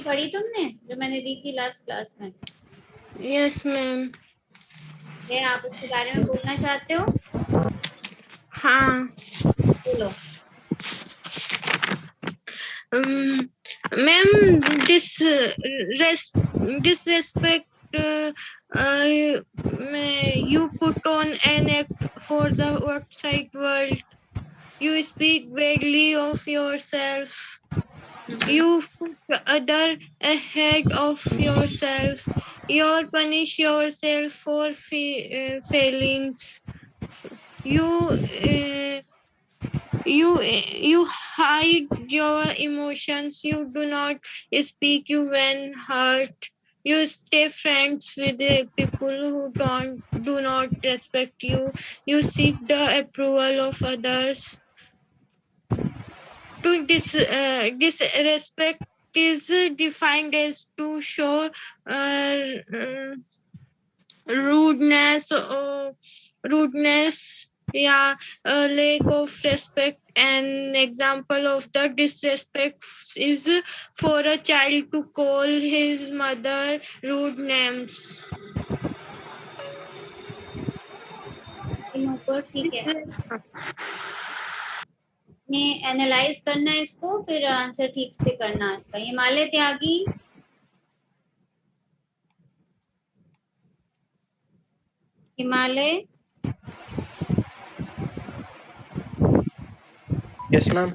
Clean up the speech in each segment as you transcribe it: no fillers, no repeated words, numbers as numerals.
पढ़ी तुमने जो मैंने दी थी लास्ट क्लास में? Yes ma'am. ये आप उसके बारे में बोलना चाहते हो? हाँ बोलो। Ma'am, disrespect you put on an act for the outside world. You speak badly of yourself. You put other ahead of yourself. You punish yourself for failings. You you hide your emotions. You do not speak you when hurt. You stay friends with the people who do not respect you. You seek the approval of others. To disrespect is defined as to show rudeness or rudeness, yeah, a lack of respect. An example of the disrespect is for a child to call his mother rude names. ठीक है, ने analyse करना है इसको, फिर answer ठीक से करना है इसका। हिमालय त्यागी, हिमालय। Yes ma'am.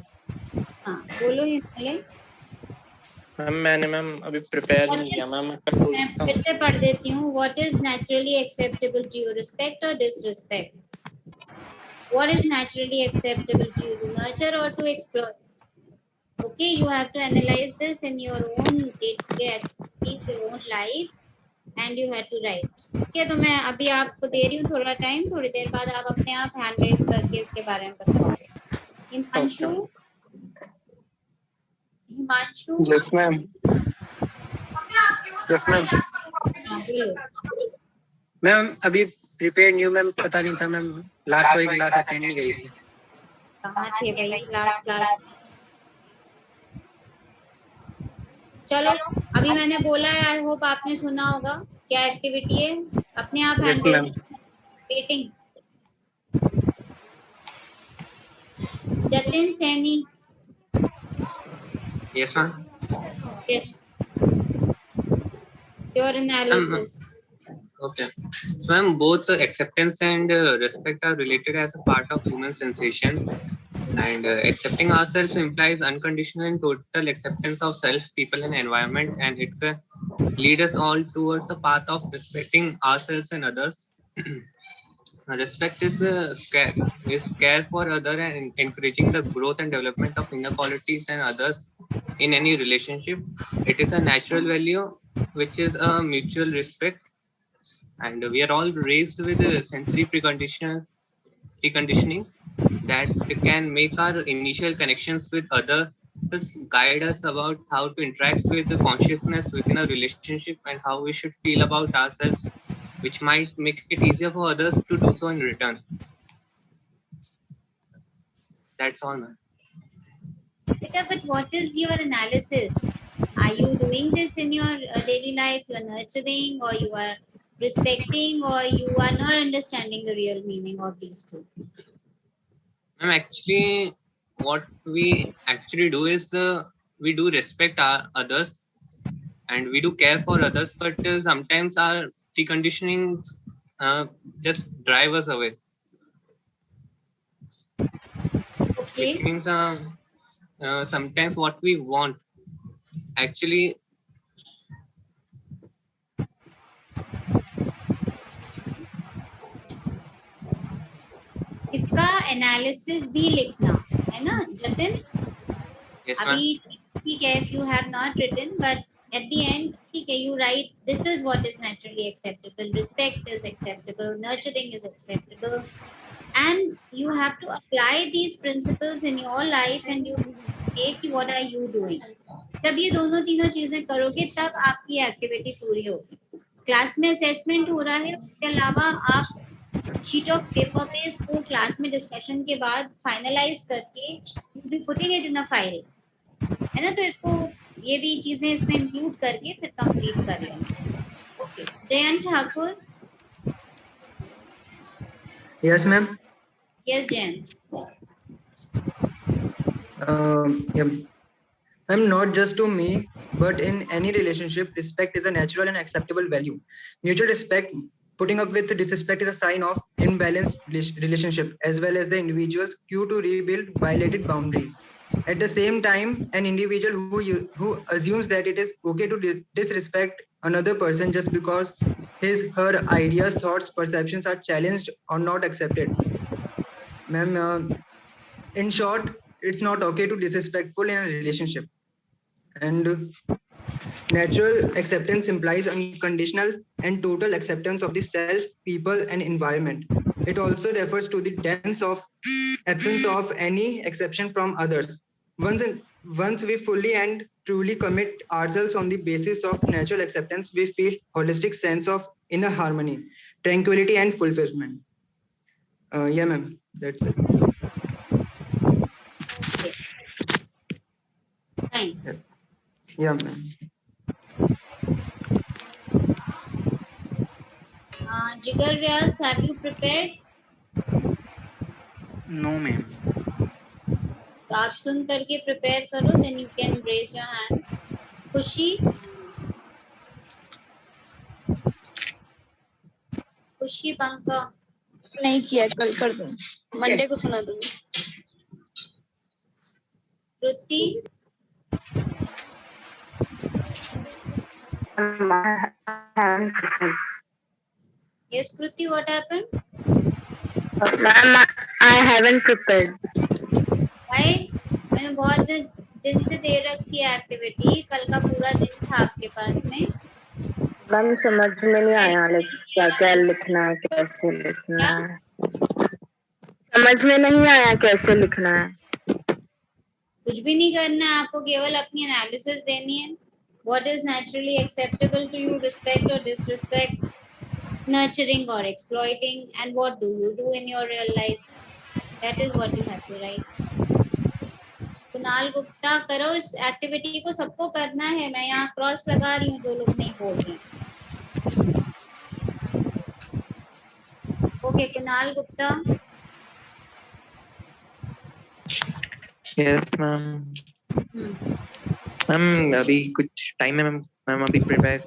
हाँ बोलो हिमालय। मैंने मैम अभी प्रिपेयर नहीं किया मैम, मैं कल बोल मैं सकता हूँ। फिर से पढ़ देती हूँ। What is naturally acceptable to you, respect और disrespect? What is naturally acceptable to you, to nurture or to explore? Okay, you have to analyze this in your own day-to-day activities, your own life, and you have to write. ठीक है, तो मैं अभी आपको दे रही हूँ थोड़ा time, थोड़ी देर बाद आप अपने आप हैंड रेज करके इसके बारे में बताओगे। Himanshu, Himanshu. Yes ma'am. Yes ma'am. हाँ बोलो। मैम अभी प्रिपेयर न्यू मैम, पता नहीं था मैम, लास्ट वाली क्लास अटेंड नहीं करी थी। कहाँ थे भाई लास्ट क्लास? चलो अभी मैंने बोला है, आई होप आपने सुना होगा। क्या एक्टिविटी है? अपने आप yes hand ma'am. Rating. Jatin Saini. Yes ma'am. Yes, your analysis. Okay. So, ma'am, both acceptance and respect are related as a part of human sensations. And accepting ourselves implies unconditional and total acceptance of self, people, and environment. And it can lead us all towards a path of respecting ourselves and others. Respect is care for other and encouraging the growth and development of inner qualities and others in any relationship. It is a natural value, which is a mutual respect. And we are all raised with sensory preconditioning that can make our initial connections with others guide us about how to interact with the consciousness within a relationship and how we should feel about ourselves, which might make it easier for others to do so in return. That's all, man. But what is your analysis? Are you doing this in your daily life? You are nurturing, or you are respecting, or you are not understanding the real meaning of these two? Actually, what we actually do is we do respect our others and we do care for others, but sometimes our preconditioning just drive us away. Okay. Which means sometimes what we want actually इसका analysis भी लिखना है ना Jatin? yes, अभी ठीक है, if you have not written, but at the end ठीक है, you write this is what is naturally acceptable, respect is acceptable, nurturing is acceptable, and you have to apply these principles in your life and you say what are you doing. जब ये दोनों तीनों चीजें करोगे तब आपकी activity पूरी होगी। क्लास में असेसमेंट हो रहा है, उसके अलावा आप शीट ऑफ पेपर पे इसको क्लास में डिस्कशन के बाद फाइनलाइज करके भी putting it in a file, है ना? तो इसको ये भी चीजें इसमें इंक्लूड करके फिर कंप्लीट कर लेंगे. Okay, Jayant Thakur. Yes, ma'am. Yes, Jayant. Yeah. Ma'am, not just to me, but in any relationship, respect is a natural and acceptable value. Mutual respect, putting up with disrespect is a sign of imbalanced relationship, as well as the individual's cue to rebuild violated boundaries. At the same time, an individual who assumes that it is okay to disrespect another person just because her ideas, thoughts, perceptions are challenged or not accepted. Ma'am, in short, it's not okay to disrespectful in a relationship. And natural acceptance implies unconditional and total acceptance of the self, people, and environment. It also refers to the absence of any exception from others. Once we fully and truly commit ourselves on the basis of natural acceptance, we feel holistic sense of inner harmony, tranquility, and fulfillment. Yeah, ma'am. That's it. Okay. Fine. Yeah, ma'am. Jigar Vyas, have you prepared? No, ma'am. तो आप सुन करके prepare करो, then you can raise your hands. खुशी. खुशी पंखा. नहीं किया, कल कर दूँ, मंडे को सुना दूँगी. कृति. Yes, Kriti, what happened? Ma'am, I haven't prepared. Why? मैंने बहुत दिन से दे रखी है एक्टिविटी, कल का पूरा दिन था आपके पास में. मैम समझ में नहीं आया क्या क्या लिखना है, कैसे लिखना है. समझ में नहीं आया कैसे लिखना है. कुछ भी नहीं करना है आपको, केवल अपनी एनालिसिस देनी है. What is naturally acceptable to you, respect or disrespect, nurturing or exploiting, and what do you do in your real life? That is what you have to write. Kunal Gupta, करो इस एक्टिविटी को, सबको करना है. मैं यहाँ क्रॉस लगा रही हूँ जो लोग नहीं बोल रहे हैं. Okay, Kunal Gupta. Yes ma'am. Ma'am अभी कुछ टाइम है मैम. मैम अभी प्रिपेयर,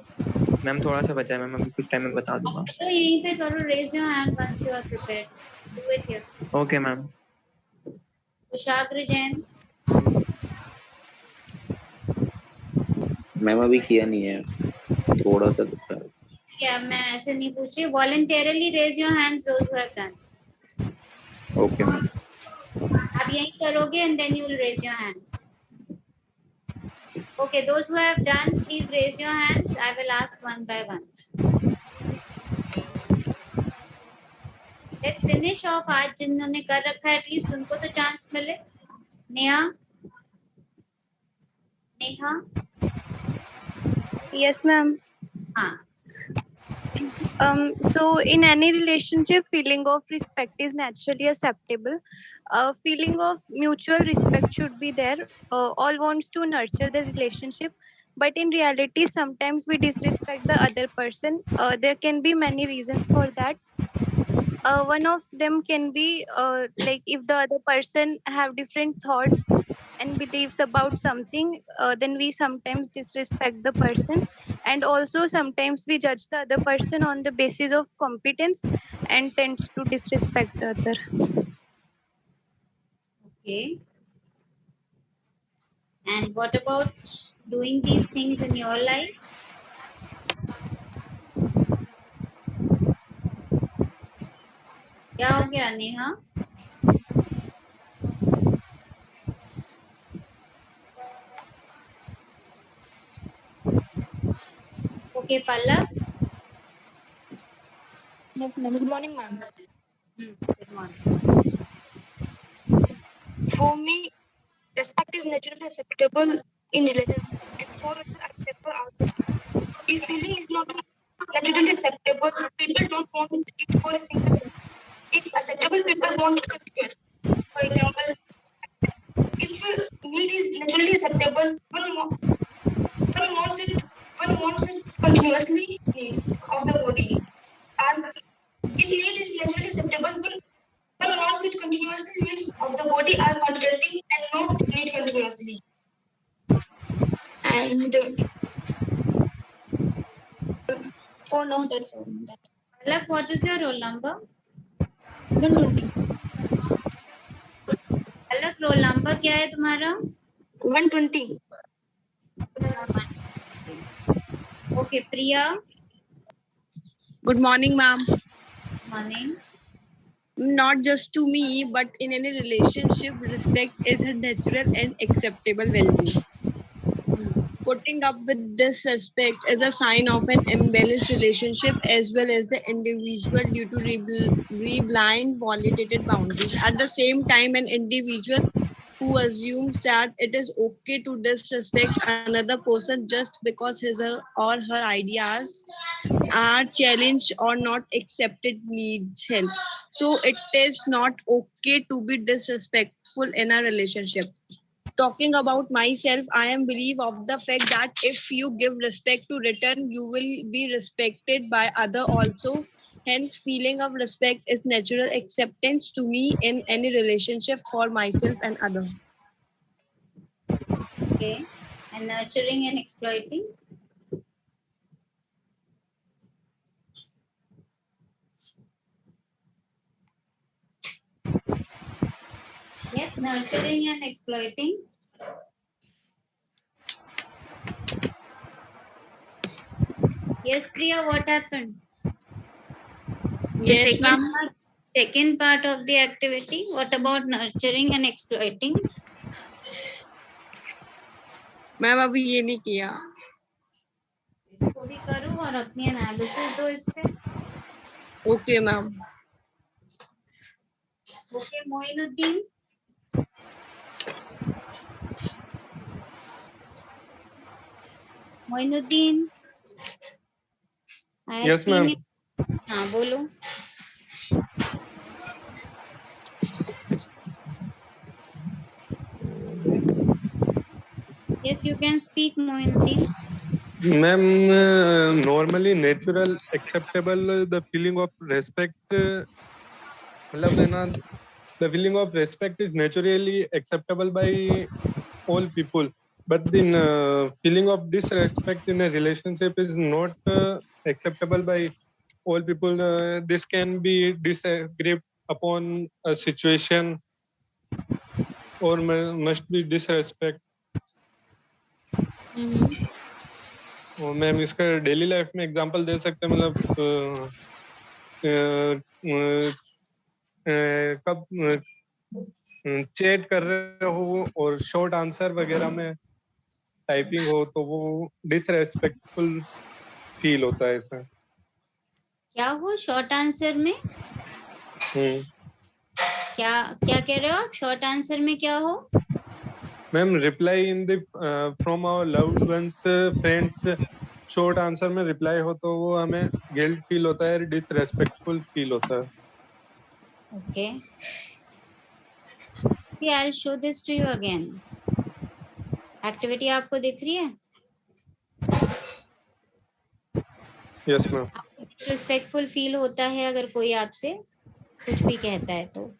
मैम थोड़ा सा बचा है मैम, अभी कुछ टाइम में बता दूंगा. तो यहीं पे करो, raise your hand once you are prepared. Do it here. Okay ma'am. Kushagra Jain. Ma'am अभी किया नहीं है, थोड़ा सा बचा है. क्या मैं ऐसे नहीं पूछ रही. Voluntarily raise your hands those who have done. Okay ma'am. आप यही करोगे and then you will raise your hand. Okay, those who have done, please raise your hands. I will ask one by one. Let's finish off. आज जिन्होंने कर रखा है at least उनको तो चांस मिले. नेहा. नेहा. Yes, ma'am. हाँ. So in any relationship, feeling of respect is naturally acceptable. Feeling of mutual respect should be there. All wants to nurture the relationship, but in reality, sometimes we disrespect the other person. There can be many reasons for that. One of them can be like if the other person have different thoughts and beliefs about something, then we sometimes disrespect the person, and also sometimes we judge the other person on the basis of competence and tends to disrespect the other. Okay. And what about doing these things in your life? क्या हो गया Neha? Okay, Pallab. Yes, ma'am. Good morning, ma'am. Good morning. For me, respect is naturally acceptable in relationships, and for others, acceptable outside. If feeling is not naturally acceptable, people don't want it for a single day. If acceptable, people want it continuously. For example, if need is naturally acceptable, wants its continuously needs of the body, and if need is naturally acceptable, one wants it continuously needs of the body are quantitative and not need continuously. And for now, that's all. That's Palak, what is your roll number? 120. Palak, roll number क्या है तुम्हारा? 120. Okay, Priya. Good morning, ma'am. Morning. Not just to me, but in any relationship, respect is a natural and acceptable value. Putting up with disrespect is a sign of an imbalanced relationship as well as the individual due to blind violated boundaries. At the same time, an individual who assumes that it is okay to disrespect another person just because his or her ideas are challenged or not accepted needs help. So it is not okay to be disrespectful in a relationship. Talking about myself, I am believe of the fact that if you give respect to return, you will be respected by other also. Hence, feeling of respect is natural acceptance to me in any relationship for myself and other. Okay. And nurturing and exploiting? Yes, nurturing and exploiting. Yes, Priya, what happened? Yes, ma'am. Second part of the activity, what about nurturing and exploiting? Ma'am अभी ये नहीं किया. इसको भी करो और अपनी analysis दो इस पे. Okay, ma'am. Okay, Moinuddin. Moinuddin. Yes, ma'am. हाँ बोलो. Yes, you can speak, Moinuddin. Ma'am, normally natural, acceptable, the feeling of respect, मतलब है ना, the feeling of respect is naturally acceptable by all people. But the feeling of disrespect in a relationship is not acceptable by all people. This can be disagreed upon a situation or must be disrespect. Ma'am इसका daily life में example दे सकते हैं, मतलब कब chat कर रहे हो और शॉर्ट आंसर वगैरह में टाइपिंग हो तो वो डिसरेस्पेक्टफुल फील होता है ऐसा. क्या हो शॉर्ट आंसर में? क्या कह रहे हो आप? शॉर्ट आंसर में क्या हो? Ma'am reply in the from our loved ones friends, short answer में रिप्लाई हो तो वो हमें गिल्ट फील होता है, डिसरेस्पेक्टफुल फील होता है. Okay. See, I'll show this to you again. Activity आपको दिख रही है? Yes ma'am. डिसरिस्पेक्टफुल फील होता है अगर कोई आपसे कुछ भी कहता है तो.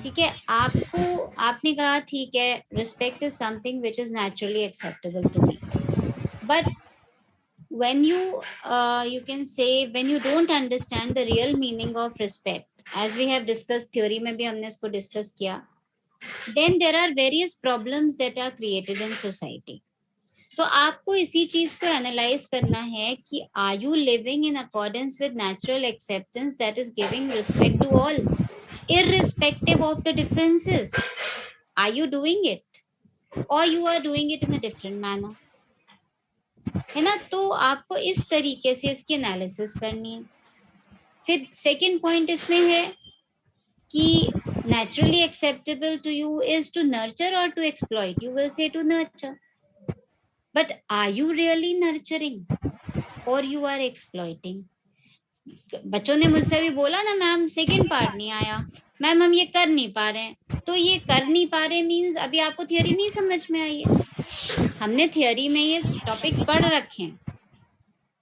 ठीक है, आपने कहा ठीक है, respect is something which is naturally acceptable to me, but when you can say when you don't understand the real meaning of respect, as we have discussed theory में भी हमने इसको discuss किया, then there are various problems that are created in society. तो आपको इसी चीज को एनालाइज करना है कि are you living in accordance with natural acceptance that is giving respect to all irrespective of the differences? Are you doing it or you are doing it in a different manner? है ना? तो आपको इस तरीके से इसकी analysis करनी है. फिर सेकंड पॉइंट इसमें है कि naturally acceptable to you is to nurture or to exploit. You will say to nurture, but are you really nurturing or you are exploiting? बच्चों ने मुझसे भी बोला ना मैम सेकंड पार्ट नहीं आया, मैम हम ये कर नहीं पा रहे हैं. तो ये कर नहीं पा रहे मीन्स अभी आपको थियरी नहीं समझ में आई है. हमने थियरी में ये टॉपिक्स पढ़ रखे हैं,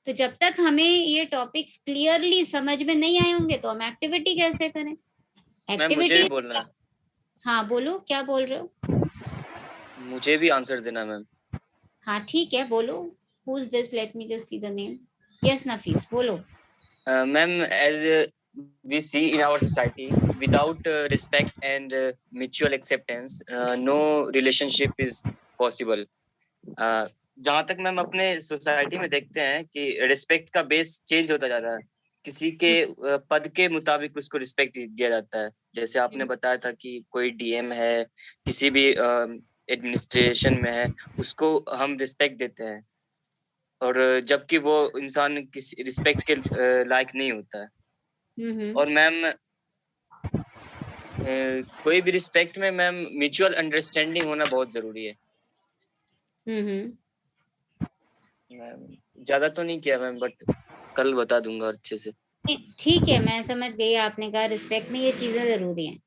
तो जब तक हमें ये टॉपिक्स क्लियरली समझ में नहीं आए होंगे तो हम एक्टिविटी कैसे करें? मैम मुझे भी बोलना है, हाँ बोलो, क्या बोल रहे हो? मुझे भी आंसर देना मैम। हाँ ठीक है, बोलो। Who is this? Let me just see the name. Yes Nafees, बोलो। Ma'am, as we see in our society, without respect and mutual acceptance, no relationship is possible. जहाँ तक मैम अपने सोसाइटी में देखते हैं कि रिस्पेक्ट का बेस चेंज होता जा रहा है, किसी के पद के मुताबिक उसको रिस्पेक्ट दिया जाता है। जैसे आपने बताया था कि कोई डीएम है, किसी भी एडमिनिस्ट्रेशन में है, उसको हम रिस्पेक्ट देते हैं, और जबकि वो इंसान किसी रिस्पेक्ट के लायक नहीं होता है। और मैम कोई भी रिस्पेक्ट में मैम म्यूचुअल अंडरस्टैंडिंग होना बहुत जरूरी है। मैम ज्यादा तो नहीं किया मैम, बट कल बता दूंगा अच्छे से। ठीक है, मैं समझ गई। आपने कहा रिस्पेक्ट में ये चीजें जरूरी हैं,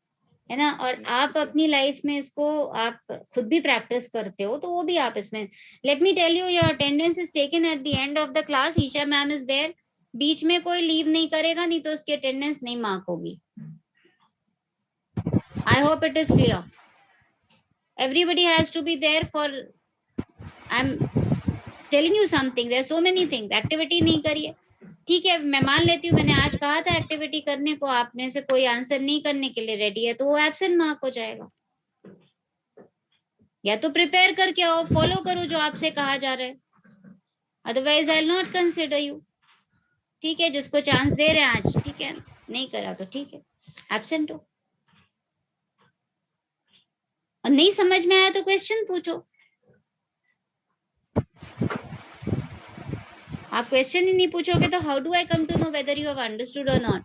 है ना? और आप अपनी लाइफ में इसको आप खुद भी प्रैक्टिस करते हो, तो वो भी आप इसमें, let me tell you, your attendance is taken at the end of the class. Isha ma'am is there. बीच में कोई लीव नहीं करेगा, नहीं तो उसकी अटेंडेंस नहीं मार्क होगी। I hope it is clear. Everybody has to be there for, I am telling you something, there are so many things. Activity नहीं करिए, ठीक है, मैं मान लेती हूँ, मैंने आज कहा था एक्टिविटी करने को, आपने से कोई आंसर नहीं करने के लिए रेडी है, तो वो एब्सेंट मार्क हो जाएगा। या तो प्रिपेयर करके आओ, फॉलो करो जो आपसे कहा जा रहा है, otherwise I will not consider you. ठीक है, जिसको चांस दे रहे हैं आज, ठीक है, नहीं करा तो ठीक है, एब्सेंट हो। और नहीं समझ में आया तो क्वेश्चन पूछो। आप क्वेश्चन ही नहीं पूछोगे तो how do I come to know whether you have understood or not?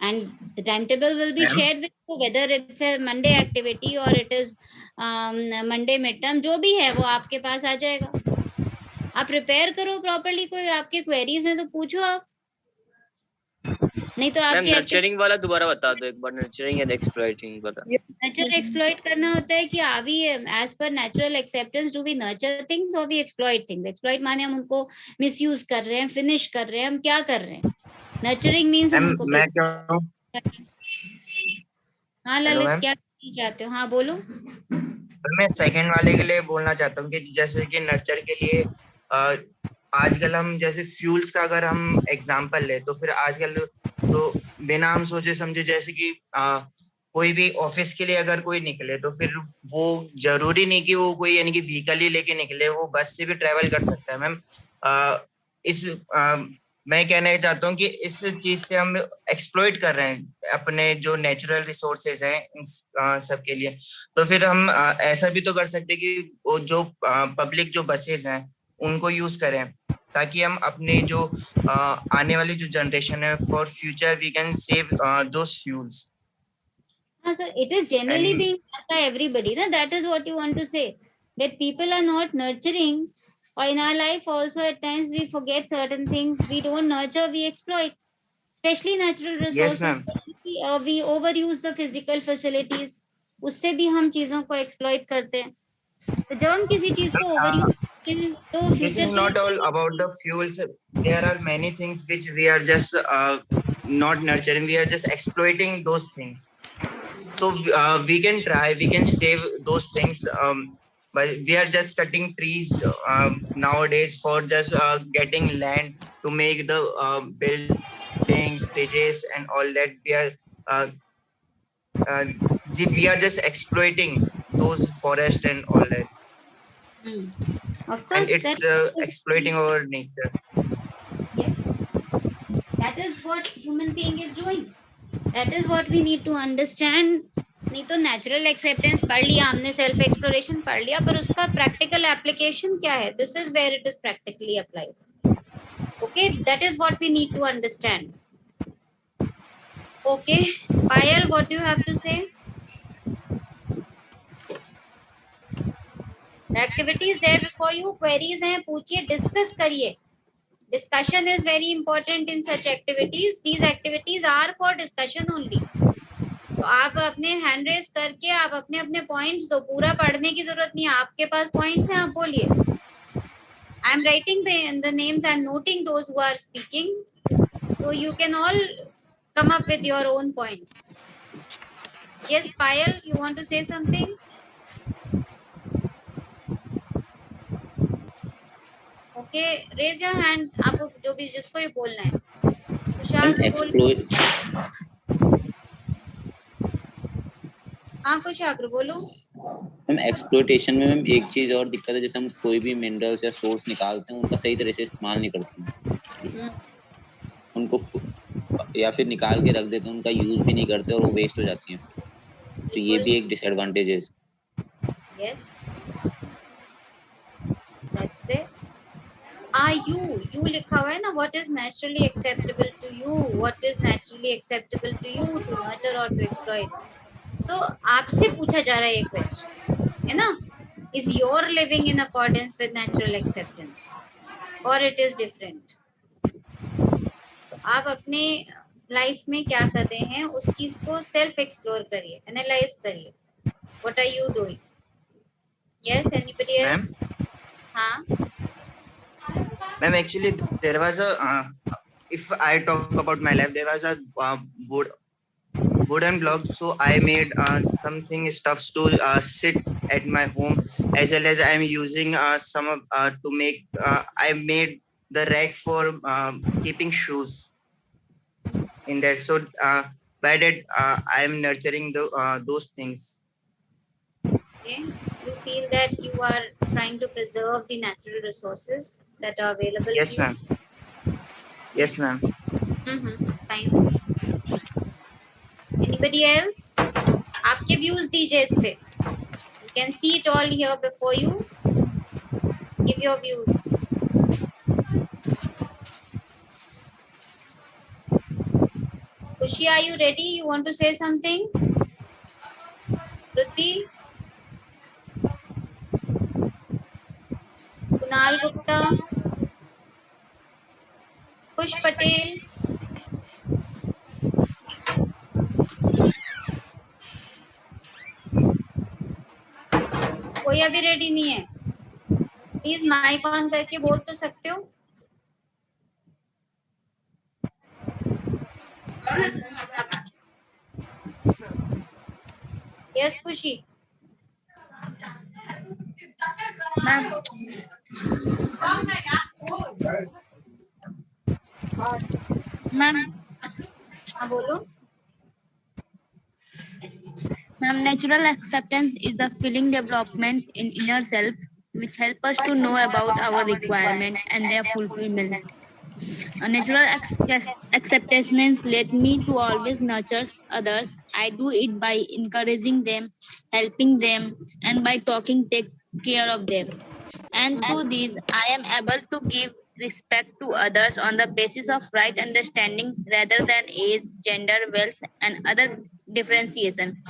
And the time table will be shared with you, whether it's a Monday activity or it is Monday mid term, जो भी है वो आपके पास आ जाएगा। आप prepare करो properly. कोई आपके क्वेरीज हैं तो पूछो आप, नहीं तो आपके नर्चरिंग वाला दोबारा बता दो एक बार, नर्चरिंग एंड एक्सप्लॉइटिंग वाला। नर्चर एक्सप्लॉइट करना होता है कि are we as per natural acceptance do we nurture things और वी एक्सप्लॉइट थिंग्स। एक्सप्लॉइट माने हम उनको मिसयूज कर रहे हैं, फिनिश कर रहे हैं, हम क्या कर रहे हैं। नर्चरिंग मींस हम उनको, हाँ ललित क्या चाहते हो? हाँ बोलो। मैं सेकंड वाले के लिए बोलना चाहता हूँ कि जैसे कि नर्चर के लिए आजकल हम जैसे फ्यूल्स का अगर हम एग्जांपल ले, तो फिर आजकल तो बिना हम सोचे समझे, जैसे कि कोई भी ऑफिस के लिए अगर कोई निकले तो फिर वो जरूरी नहीं कि वो कोई यानी कि व्हीकल ही लेके निकले, वो बस से भी ट्रेवल कर सकता है। मैम मैं कहना चाहता हूँ कि इस चीज से हम एक्सप्लॉइट कर रहे हैं अपने जो नेचुरल रिसोर्सेज हैं इन सब के लिए। तो फिर हम ऐसा भी तो कर सकते हैं कि वो जो पब्लिक जो बसेस हैं उनको यूज करें, ताकि हम अपने जो आने वाली जो जनरेशन है, for future we can save those fuels. हाँ sir, it is generally being done by everybody, na? That is what you want to say, that people are not nurturing, or in our life also at times we forget certain things, we don't nurture, we exploit, especially natural resources. Yes, ma'am. We overuse the physical facilities, उससे भी हम चीजों को exploit करते हैं। तो जब हम किसी चीज को overuse करते हैं तो This is not all about the fuels. There are many things which we are just not nurturing, we are just exploiting those things. So we can try, we can save those things, but we are just cutting trees nowadays for just getting land to make the buildings, bridges and all that. We are just exploiting those forests and all that. Of course, and it's exploiting our nature. Yes, that is what human being is doing. That is what we need to understand. नहीं तो natural acceptance पढ़ लिया हमने, self exploration पढ़ लिया, पर उसका practical application क्या है? This is where it is practically applied. Okay, that is what we need to understand. Okay Payal, what do you have to say? Activities there before you, queries हैं, पूछिए, discuss करिए. Discussion is very important in such activities. These activities are for discussion only. तो आप अपने hand raise करके आप अपने अपने पॉइंट्स दो. पूरा पढ़ने की जरूरत नहीं है, आपके पास पॉइंट्स हैं, आप बोलिए. I'm writing the names, I'm noting those who are speaking. So you can all come up with your own points. Yes, Payal, you want to say something? Okay, raise your hand. आपको जो भी जिसको भी बोलना है. कुशाग्र बोलो. हाँ कुशाग्र बोलो. मैम एक्सप्लोइटेशन में मैम एक चीज और दिक्कत है, जैसे हम कोई भी मिनरल्स या सोर्स निकालते हैं उनका सही तरह से इस्तेमाल नहीं करते हैं, उनको या फिर निकाल के रख देते हैं, उनका यूज भी नहीं करते और वो वेस्ट हो जाती हैं, तो ये भी एक डिसएडवांटेज है. Yes, that's there. You लिखा हुआ है ना, what is naturally acceptable to you, what is naturally acceptable to you to nurture or to exploit. So आपसे पूछा जा रहा है ये question, है ना? Is your living in accordance with natural acceptance or it is different? So आप अपने लाइफ में क्या कर रहे हैं उस चीज को सेल्फ एक्सप्लोर करिए, एनालाइज करिए. What are you doing? Yes, anybody else? हाँ. Ma'am, actually, there was a, if I talk about my life, there was a wooden block. So I made something stuffs to sit at my home, as well as I am using some to make, I made the rack for keeping shoes in that. So by that, I am nurturing those things. Okay. You feel that you are trying to preserve the natural resources that are available. Yes, ma'am. Yes, ma'am. Fine. Anybody else? आपके views दीजिए इस पे. You can see it all here before you. Give your views. Kushi, are you ready? You want to say something? Ruti? Kunal Gupta? Kush Patel? कोई अभी ready नहीं है? Please mic on करके बोल तो सकते हो. यस खुशी. मैम हाँ बोलो. Ma'am, natural acceptance is the feeling development in inner self which help us to know about our requirement and their fulfillment. A natural acceptance led me to always nurture others. I do it by encouraging them, helping them, and by take care of them. And through these, I am able to give respect to others on the basis of right understanding rather than age, gender, wealth, and other differentiation.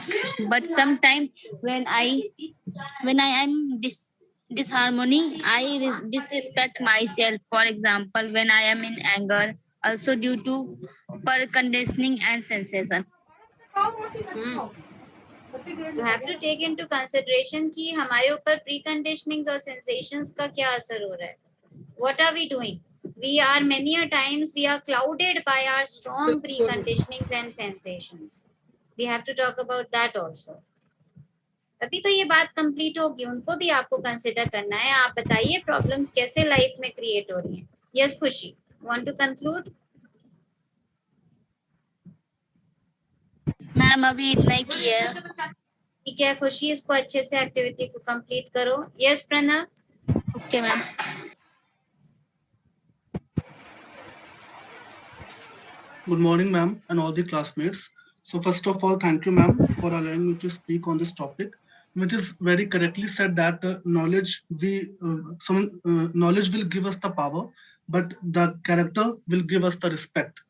But sometimes when I am disharmony, I disrespect myself. For example, when I am in anger, also due to conditioning and sensation. You have to take into consideration कि हमारे ऊपर preconditionings और sensations का क्या असर हो रहा है. What are we doing? We are many a times we are clouded by our strong preconditionings and sensations. We have to talk about that also. अभी तो ये बात कंप्लीट होगी, उनको भी आपको कंसिडर करना है. आप बताइए प्रॉब्लम्स कैसे लाइफ में क्रिएट हो रही हैं. यस खुशी, वांट टू कंक्लूड? मैम अभी इतना ही किया है. ठीक है खुशी, इसको अच्छे से एक्टिविटी को कंप्लीट करो. Yes Pranav. Okay ma'am. Good morning, ma'am, and all the classmates. So first of all, thank you, ma'am, for allowing me to speak on this topic, which is very correctly said that knowledge will give us the power, but the character will give us the respect.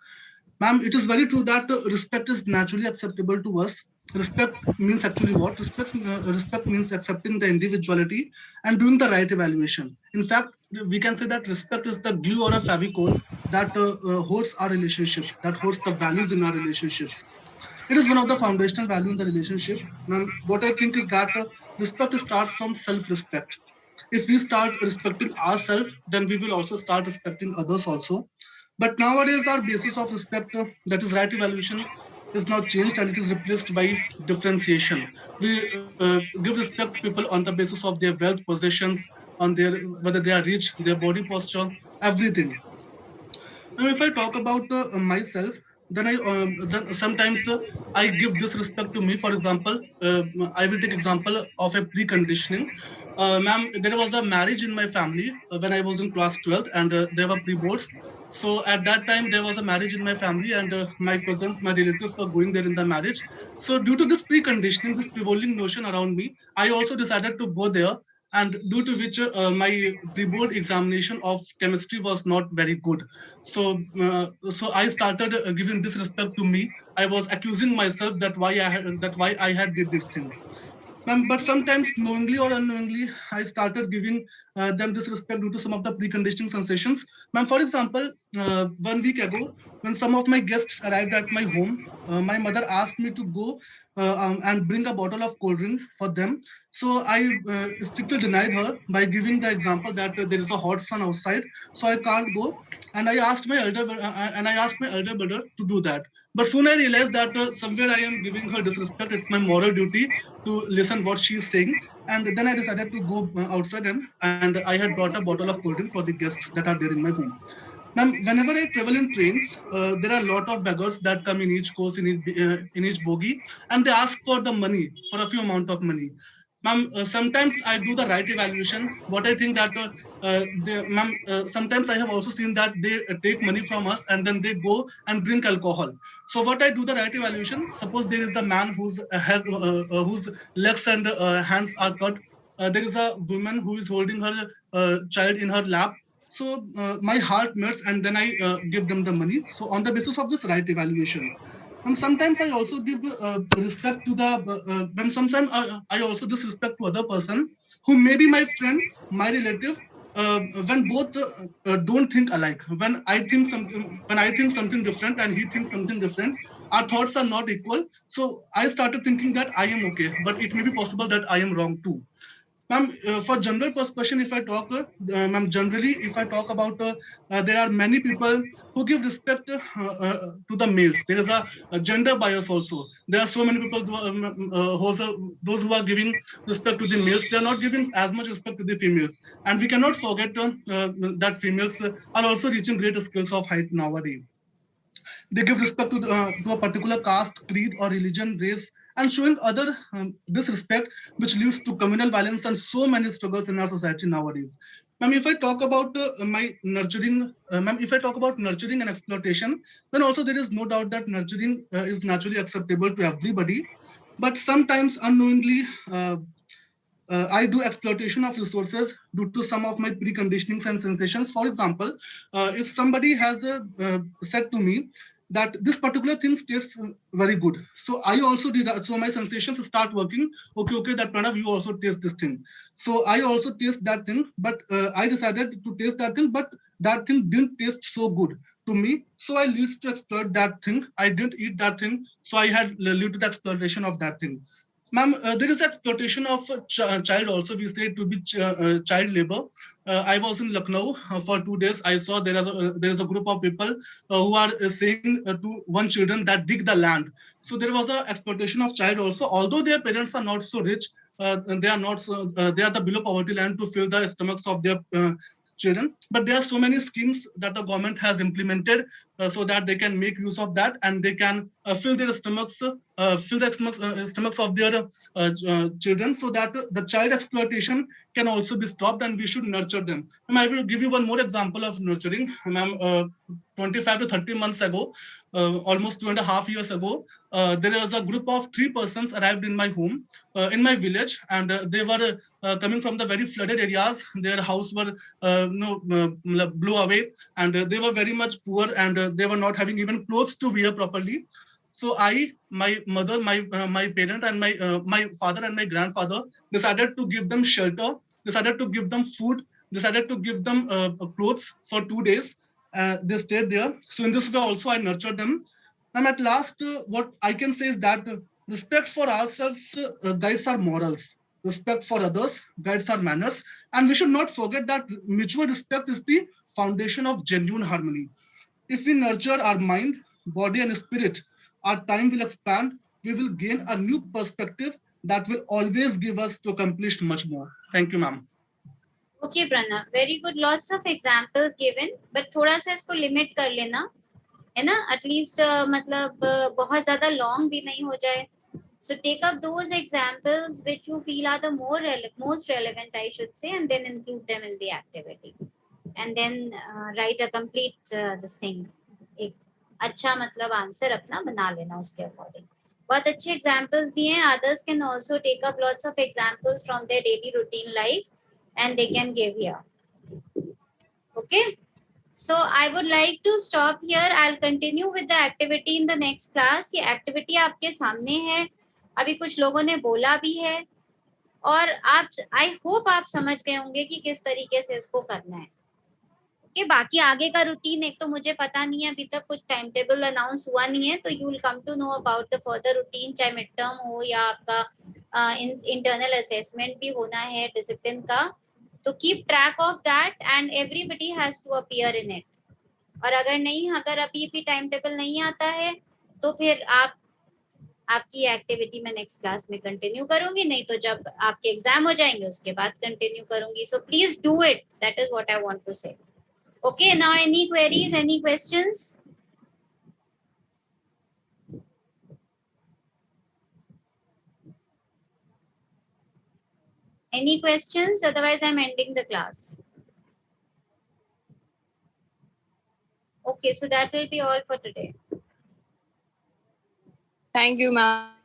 Ma'am, it is very true that respect is naturally acceptable to us. Respect means actually what? Respect means accepting the individuality and doing the right evaluation. In fact, we can say that respect is the glue or a favicol that holds our relationships, that holds the values in our relationships. It is one of the foundational values in the relationship. Now, what I think is that respect starts from self-respect. If we start respecting ourselves, then we will also start respecting others also. But nowadays, our basis of respect, that is right evaluation, is now changed and it is replaced by differentiation. We give respect to people on the basis of their wealth, possessions, on their whether they are rich, their body posture, everything. Now, if I talk about myself, then sometimes I give disrespect to me. For example, I will take example of a preconditioning. Ma'am, there was a marriage in my family when I was in class 12th, and there were pre-boards. So at that time, there was a marriage in my family, and my cousins, my relatives were going there in the marriage. So due to this preconditioning, this prevailing notion around me, I also decided to go there, and due to which my pre-board examination of chemistry was not very good. So I started giving disrespect to me. I was accusing myself that why I had did this thing. But sometimes knowingly or unknowingly, I started giving them disrespect due to some of the preconditioning sensations. Ma'am, for example, 1 week ago, when some of my guests arrived at my home, my mother asked me to go and bring a bottle of cold drink for them. So I strictly denied her by giving the example that there is a hot sun outside, so I can't go. And I asked my elder brother to do that. But soon I realized that somewhere I am giving her disrespect. It's my moral duty to listen what she's saying. And then I decided to go outside and I had brought a bottle of cold drink for the guests that are there in my home. Now, whenever I travel in trains, there are a lot of beggars that come in each coach, in each bogie, and they ask for the money, for a few amount of money. Ma'am, sometimes I do the right evaluation. What I think that, ma'am, sometimes I have also seen that they take money from us and then they go and drink alcohol. So what I do the right evaluation. Suppose there is a man whose legs and hands are cut. There is a woman who is holding her child in her lap. So my heart melts and then I give them the money. So on the basis of this right evaluation. And sometimes I also give respect to when sometimes I also disrespect to other person who may be my friend, my relative, when both don't think alike. When I think something different and he thinks something different, our thoughts are not equal. So I started thinking that I am okay, but it may be possible that I am wrong too. Ma'am, for general perception, if I talk, ma'am, generally, if I talk about, there are many people who give respect to the males. There is a gender bias also. There are so many people those who are giving respect to the males. They are not giving as much respect to the females. And we cannot forget that females are also reaching great skills of height nowadays. They give respect to a particular caste, creed, or religion, race, and showing other disrespect, which leads to communal violence and so many struggles in our society nowadays. Ma'am, if I talk about if I talk about nurturing and exploitation, then also there is no doubt that nurturing is naturally acceptable to everybody, but sometimes unknowingly. I do exploitation of resources due to some of my preconditionings and sensations. For example, if somebody has said to me that this particular thing tastes very good, so I also did that. So my sensations start working. Okay, that Pranav, you also taste this thing. So I also taste that thing, but I decided to taste that thing, but that thing didn't taste so good to me. So I leads to exploit that thing. I didn't eat that thing, so I had lead to the exploitation of that thing. Ma'am, there is exploitation of child also. We say to be child labor. I was in Lucknow for 2 days. I saw there is a group of people who are saying to one children that dig the land. So there was a exploitation of child also. Although their parents are not so rich, they are not so, they are the below poverty line to fill the stomachs of their children. But there are so many schemes that the government has implemented so that they can make use of that and they can fill their stomachs, stomachs of their children, so that the child exploitation can also be stopped and we should nurture them. And I will give you one more example of nurturing. Ma'am, 25 to 30 months ago, almost 2.5 years ago, there was a group of 3 persons arrived in my home, in my village, and they were coming from the very flooded areas. Their house were blew away, and they were very much poor, and they were not having even clothes to wear properly. So I, my mother, my parent, and my father and my grandfather decided to give them shelter, decided to give them food, decided to give them clothes for 2 days. They stayed there. So in this way also I nurtured them. And at last, what I can say is that respect for ourselves guides our morals. Respect for others guides our manners. And we should not forget that mutual respect is the foundation of genuine harmony. If we nurture our mind, body, and spirit, our time will expand. We will gain a new perspective that will always give us to accomplish much more. Thank you, ma'am. Okay, Pranav, very good. Lots of examples given, but थोड़ा सा इसको limit कर लेना, है ना? At least मतलब बहुत ज़्यादा long भी नहीं हो जाए. So take up those examples which you feel are the most relevant, I should say, and then include them in the activity. And then write a complete this thing. एक अच्छा मतलब आंसर अपना बना लेना उसके अकॉर्डिंग. बहुत अच्छे examples दिए हैं. Others can also take up lots of examples from their daily routine life and they can give here. Okay, so I would like to stop here. I'll continue with the activity in the next class. ये activity आपके सामने है, अभी कुछ लोगों ने बोला भी है और आप आई होप आप समझ गए होंगे कि किस तरीके से इसको करना है. कि बाकी आगे का रूटीन एक तो मुझे पता नहीं है, अभी तक कुछ टाइम टेबल अनाउंस हुआ नहीं है, तो you will come to know about the further routine, चाहे मिड टर्म हो या आपका इंटरनल असेसमेंट भी होना है डिसिप्लिन का. तो keep track of that and everybody has to appear in it. और अगर अभी भी टाइम टेबल नहीं आता है तो फिर आपकी एक्टिविटी में नेक्स्ट क्लास में कंटिन्यू करूंगी, नहीं तो जब आपके एग्जाम हो जाएंगे उसके बाद कंटिन्यू करूंगी. So please do it, that is what I want to say. Okay, now any queries, any questions? Any questions? Otherwise, I'm ending the class. Okay, so that will be all for today. Thank you, ma'am.